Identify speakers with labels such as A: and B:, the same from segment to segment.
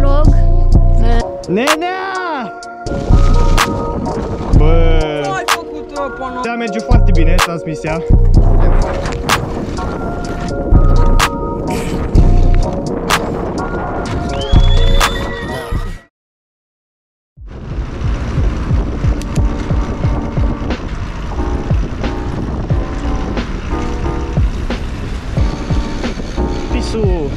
A: vlog.
B: Nenea! Bă!
C: Ai făcut până.
B: Da, merge foarte bine transmisia. Pisu!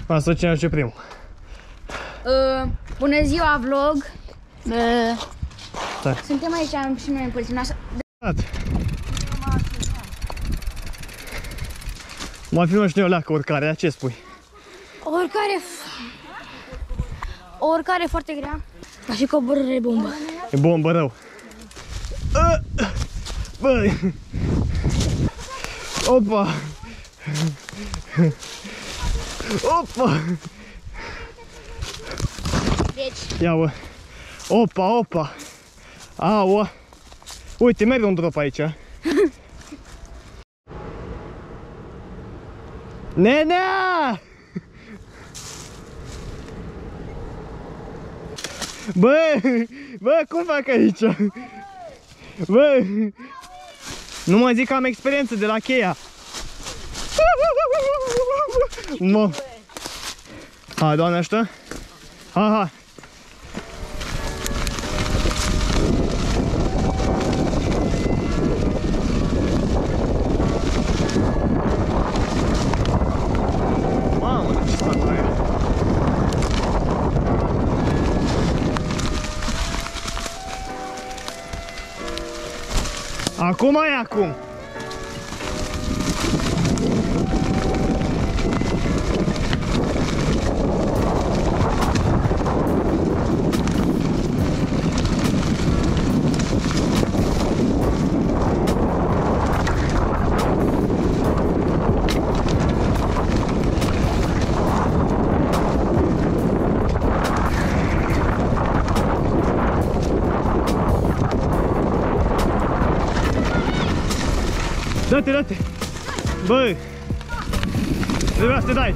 B: Asta cine ajunge primul?
A: Bună ziua, vlog!
B: Da.
A: Suntem aici și noi împărțim așa.
B: Mai filmăm și noi o leacă urcare, ce spui?
A: O urcare foarte grea. Ca și coborâre bombă.
B: E bombă rău. Băi! Opa! Opa!
A: Deci,
B: Ia bă! Opa, opa! Aua! Uite, merge un drop aici. Nenea! Bă! Bă, cum fac aici? Bă! Nu mă zic că am experiență de la cheia. Mă! Hai, Doamne ajută! Ha, ha! Mamă, ce statul aia! Acum e acum! Dă-te, dă-te! Bă! Trebuia să te dai!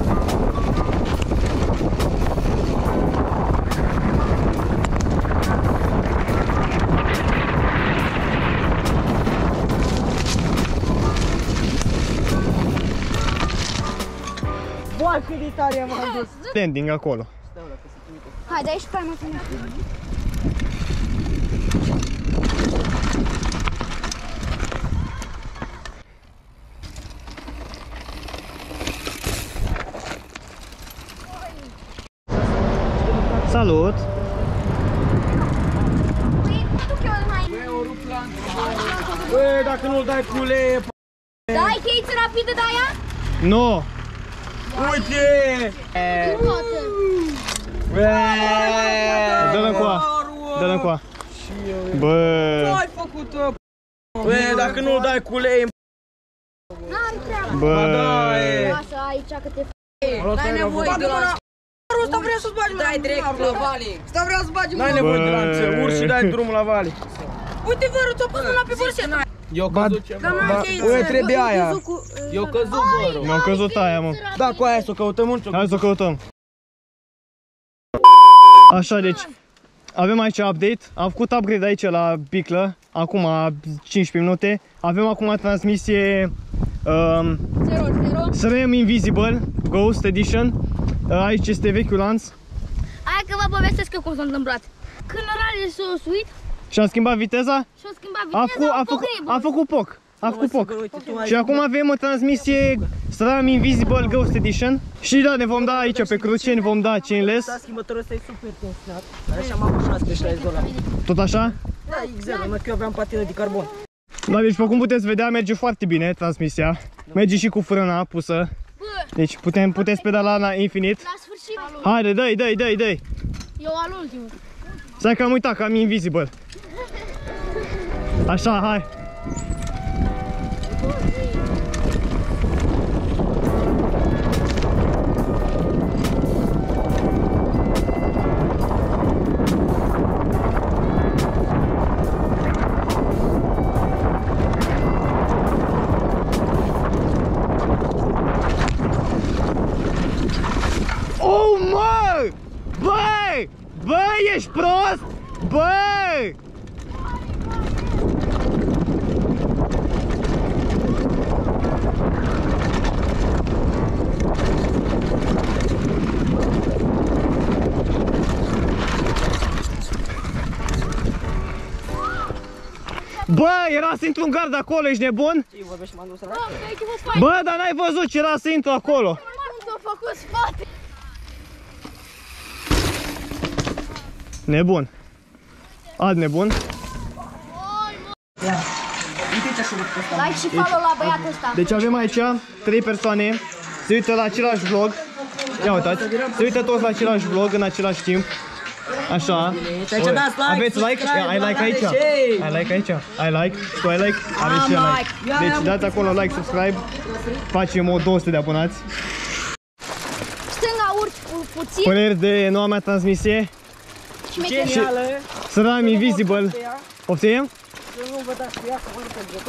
C: Bă, cât de tare m-am dus.
B: Landing acolo.
A: hai, dai și pe aia mă filmă.
B: Salut!
C: Bă, dacă nu-l dai cu ulee,
A: Dai cheiță rapidă de aia?
B: Nu!
C: uite!
B: Dă-l încoa! Dă-l încoa! Bă!
C: Ce ai făcut? Bă, dacă nu-l dai cu ulee,
A: N-are treabă.
B: Bă!
A: Lasă aici că te
C: n-ai nevoie de la... Ăsta vrea să-ți bagi dai direct la vale. Ăsta vrea să bagi n-ai nevoie de lanțe, urci și dai drumul la vale. Uite, vărul, ți-a pus mâna pe vârset. Eu căzut ceva. Bă, trebuie aia. Eu căzut, vărul.
B: Mi-a căzut aia, mă.
C: Da, cu aia să o căutăm un
B: Hai să o căutăm. Așa, deci avem aici update. Am făcut upgrade aici la piclă. Acum 15 minute. Avem acum transmisie SRAM Invisible Ghost Edition. Aici este vechiul lanț.
A: Hai că vă povestesc eu cum s-a întâmplat. Când orale s-a suit
B: Și am schimbat viteza.
A: și-a schimbat viteza,
B: A făcut POC. A făcut POC. Și acum avem o transmisie SRAM Invisible Ghost Edition. Și da, ne vom da aici pe cruce, ne vom da chainless.
C: Da, schimbătorul ăsta e super tensionat. Dar așa m-am apășat pe 60 $.
B: Tot așa?
C: Da, exact, numai că eu aveam patină de carbon.
B: Da, deci pe cum puteți vedea, merge foarte bine transmisia. Merge și cu frâna pusă. Deci puteți pedala la infinit.
A: La sfârșit.
B: Haide, dă-i.
A: Eu al ultimul.
B: Stai că am uitat că am invisible. Așa, hai. Oh, mă! Băi! Băi, ești prost? Băi! Bă, era să intru în gard acolo, ești nebun? Bă, dar n-ai văzut ce era să intru acolo.
A: Făcut spate.
B: Nebun. Alt nebun.
A: Like și follow la băiatul ăsta.
B: Deci avem aici 3 persoane. Se uită la același vlog. Ia uitați. Se uită toți la același vlog în același timp. Așa. Aveți like? Ai like aici? Ai like aici? Ai like? Și tu ai like? Aveți și like. Deci dați acolo like, subscribe. Facem o 200 de abonați.
A: Stânga urci puțin.
B: Păreri de noua mea transmisie.
C: Genială!
B: Săram invisible. Poftim?
C: Nu vă dați cu ea, să vă rupem joc.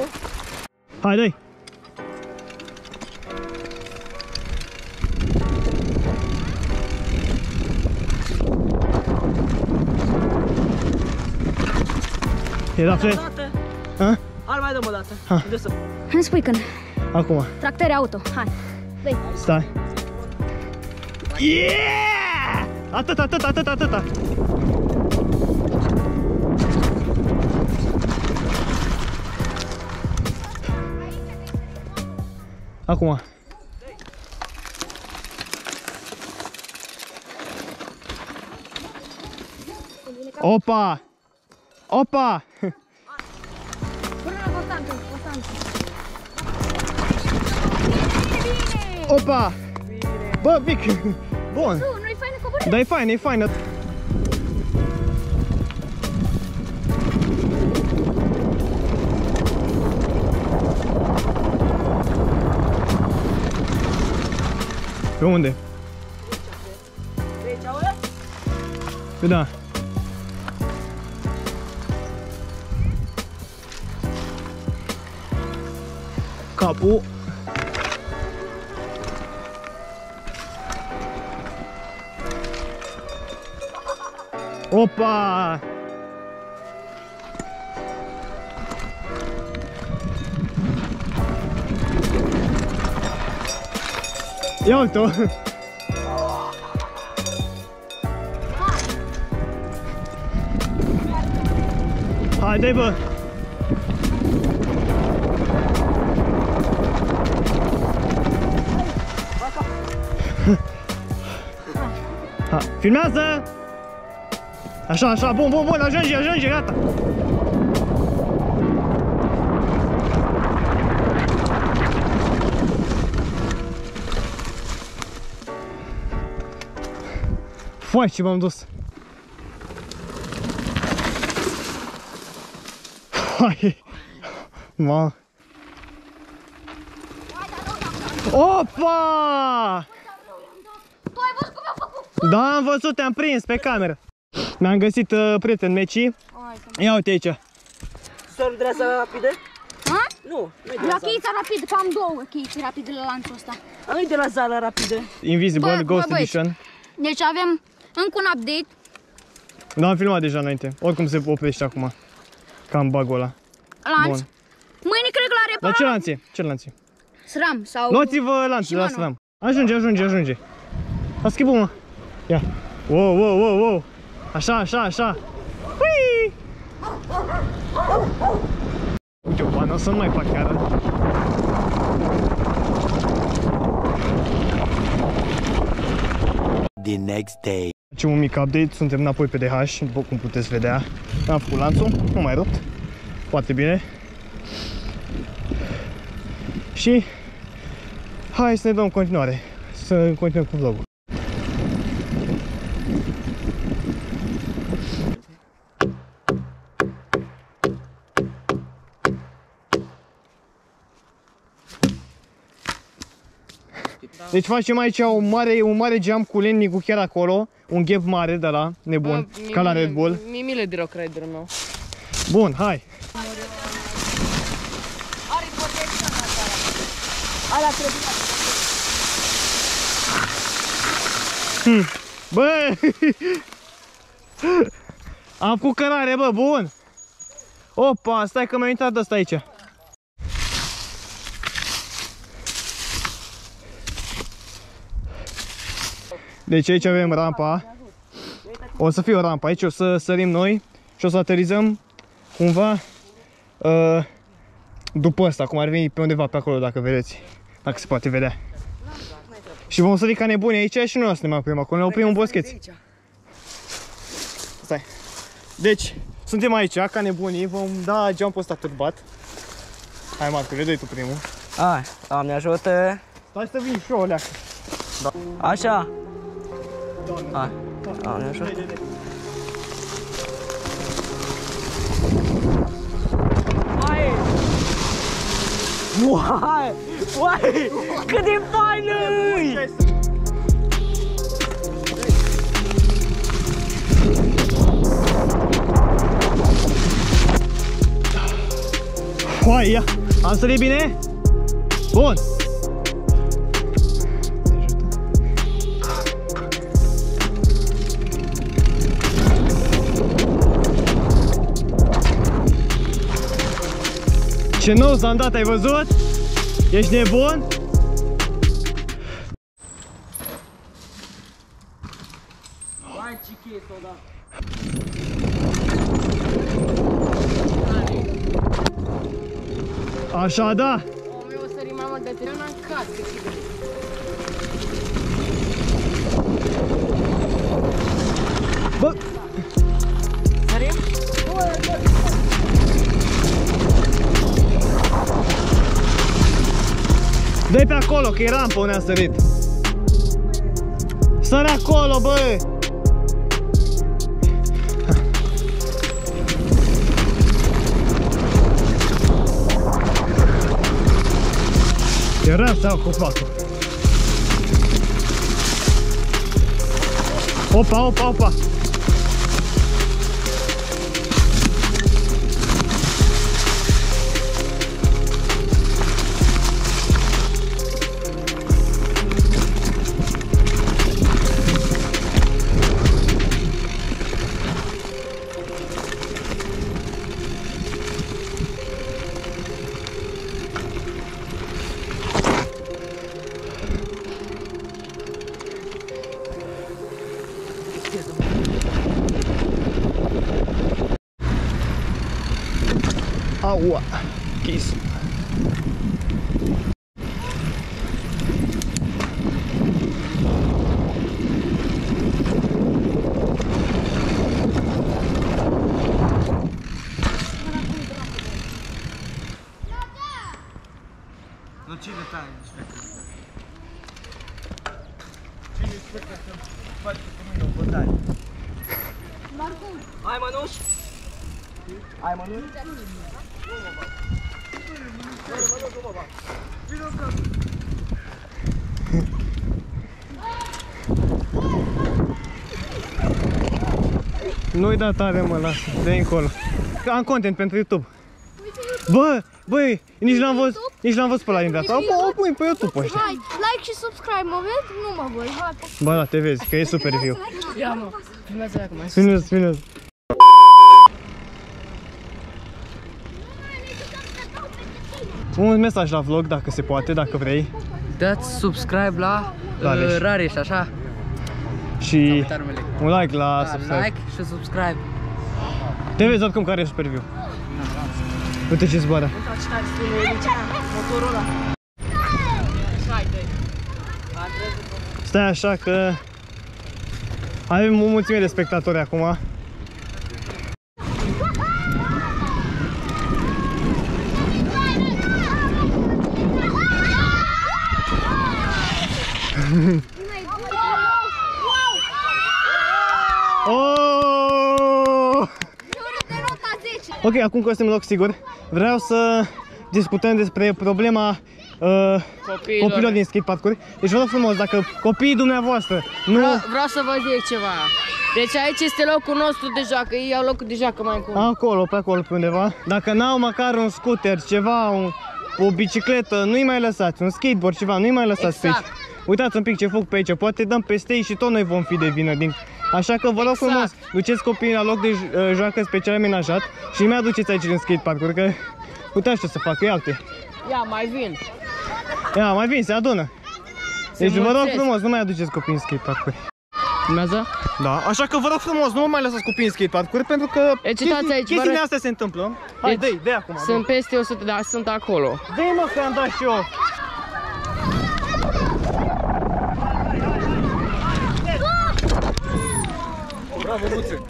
B: Hai, dai! E da fred? Ha?
C: Hai mai dăm o dată.
B: Ha.
A: Îmi spui când.
B: Acum.
A: Tractere auto. Hai. Dă-i.
B: Stai. Yeah! Atât, atât, atât, atât. Acum. Opa! Opa! Opa! Bă, Vic! Bun!
A: Nu-i faină coborât?
B: Da, e fain, e faină. Pe unde?
C: Pe aici, aude?
B: Pe da. Capul. Opa! Ia uite-o! Hai, dai, bă! Ha, filmează! Așa, așa, bun, bun, bun, ajunge, ajunge, gata! Foi, ce m-am dus! Hai! Ma! Opa!
A: Tu ai văzut cum a făcut?
B: Da, am văzut, te-am prins pe cameră. Mi-am găsit prieten meci. Ia uite aici.
C: Să nu dreasa rapide?
A: Ha?
C: Nu, nu-i de
A: La
C: la
A: cheița rapid, că am două cheițe rapide la lanțul ăsta.
C: nu-i de la zala rapide.
B: Invisible, Ghost
A: băieți.
B: Edition.
A: Deci avem încă un update.
B: Da, am filmat deja înainte. Oricum se oprește acum. Cam bug-ul ăla.
A: Lanț.
B: Bun.
A: Mâine cred că la
B: Dar
A: reparat.
B: ce lanț e? Ce lanț e?
A: SRAM sau...
B: Luați-vă lanțul de la SRAM. Ajunge, ajunge, ajunge. A schimbat, mă. Ia. Wow, wow, wow, wow. Așa, așa, așa. Hui! Uite, o pană, să nu mai fac chiar.
D: The next day.
B: Facem un mic update, suntem înapoi pe DH, după cum puteți vedea. Am făcut lanțul, nu mai rupt. Foarte bine. Și hai să ne dăm în continuare, să continuăm cu vlogul. Deci facem aici un mare geam cu Lennicu chiar acolo. Un gap mare de la nebun, ca la Red Bull.
C: Mie de rău crederul meu.
B: Bun, hai.
C: Alea trebuie.
B: Bă! Am făcut cărare, bă, bun! Opa, stai că mi-a intrat ăsta aici. Deci aici avem rampa. O să fie o rampă aici, o să sărim noi și o să aterizăm cumva după ăsta, cum ar veni pe undeva pe acolo, dacă vedeți. Dacă se poate vedea. Și vom sări ca nebuni aici și noi o să ne mai oprim acolo, ne oprim în boscheți. Stai. Deci, suntem aici, ca nebunii, vom da jump-ul ăsta turbat. Hai, Marcule, dă-i tu primul.
C: Hai, Doamne ajută.
B: Stai să vin și eu, leacă.
C: Da. Așa. Hai, Doamne ajută. Hai! Uai! Uai! Cât de fain e!
B: Uai, ia! Am sărit bine? Bun! Ce nou s-a dat, ai văzut? Ești nebun? Așa, da?
C: O sări mama de tine în casă.
B: Bă!
C: Sărim?
B: Dă-i pe acolo, că e rampă unde am sărit. Sări acolo, bă! Era sau copacul. Opa, opa, opa! Aua, chis.
D: Nu cine tare, cine spune să faci cu mine o bătaie?
C: Hai, Mănuș! Hai, Mănuș!
B: Nu-i da tare, mă, lasă, dă-i încolo. Am content pentru YouTube. Bă, băi, nici n-am văzut pe ăla din data. Bă, pui pe YouTube ăștia.
A: Hai, like și subscribe, mă vezi? Nu mă voi, hai.
B: Bă, da, te vezi, că e super view.
C: Ia, mă, filmează acum.
B: Filmează. Un mesaj la vlog, dacă se poate, dacă vrei.
C: Dați subscribe la Rareș, așa?
B: Și un like la subscribe.
C: Like și subscribe.
B: Te vezi oricum care e super view. Uite ce zboară.
C: Motorul ăla.
B: Stai așa că avem o mulțime de spectatori acum. Oh!
A: De nota 10.
B: Ok, acum că suntem în loc sigur, vreau să discutăm despre problema copiilor din skatepark-uri. Deci vă rog frumos, dacă copiii dumneavoastră nu...
C: Vreau să vă zic ceva. Deci aici este locul nostru de joacă, ei au locul de joacă mai încolo.
B: Acolo, pe acolo, pe undeva. Dacă n-au măcar un scooter, ceva, o bicicletă, nu-i mai lăsați, un skateboard, ceva, nu-i mai lăsați pe aici. Uitați un pic ce fug pe aici, poate dăm peste ei și tot noi vom fi de vină din... Așa că vă rog frumos, duceți copiii la loc de joacă special amenajat și mi aduceți aici în skatepark-uri, că uitați ce să fac, ia uite.
C: Ia, mai vin.
B: Ia, mai vin, se adună. Deci vă rog frumos, nu mai aduceți copiii în skatepark-uri.
C: Urmează?
B: Da, așa că vă rog frumos, nu mai lăsați copiii în skatepark-uri, pentru că chestiile astea se întâmplă. Hai, dă-i acum.
C: Sunt peste 100, dar sunt acolo.
B: Dă-i mă, că am dat și eu.
D: Bravo, Luțe!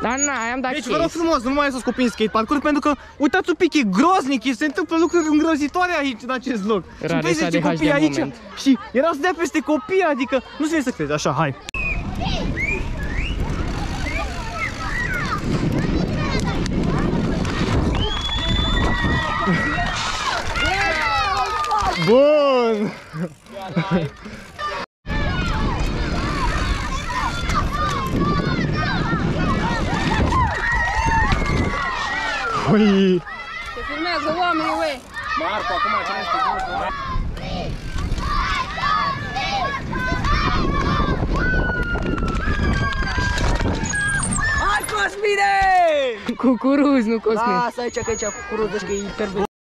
C: Dar am dat
B: deci vă rog frumos, nu mai lăsați copiii în skatepark-uri, pentru că uitați un pic, e groznic, se întâmplă lucruri îngrozitoare aici, în acest loc. Și vezi 10 copii aici și erau să dea peste copii, adică nu se să crezi, așa, hai. Bun! Ui!
C: Se filmează oamenii, ue!
D: Marco, acum cine este?
C: Hai, Cosmine!
E: Cucuruz, nu Cosmin.
C: Lasă aici că aici cucuruz, deci că e perfect.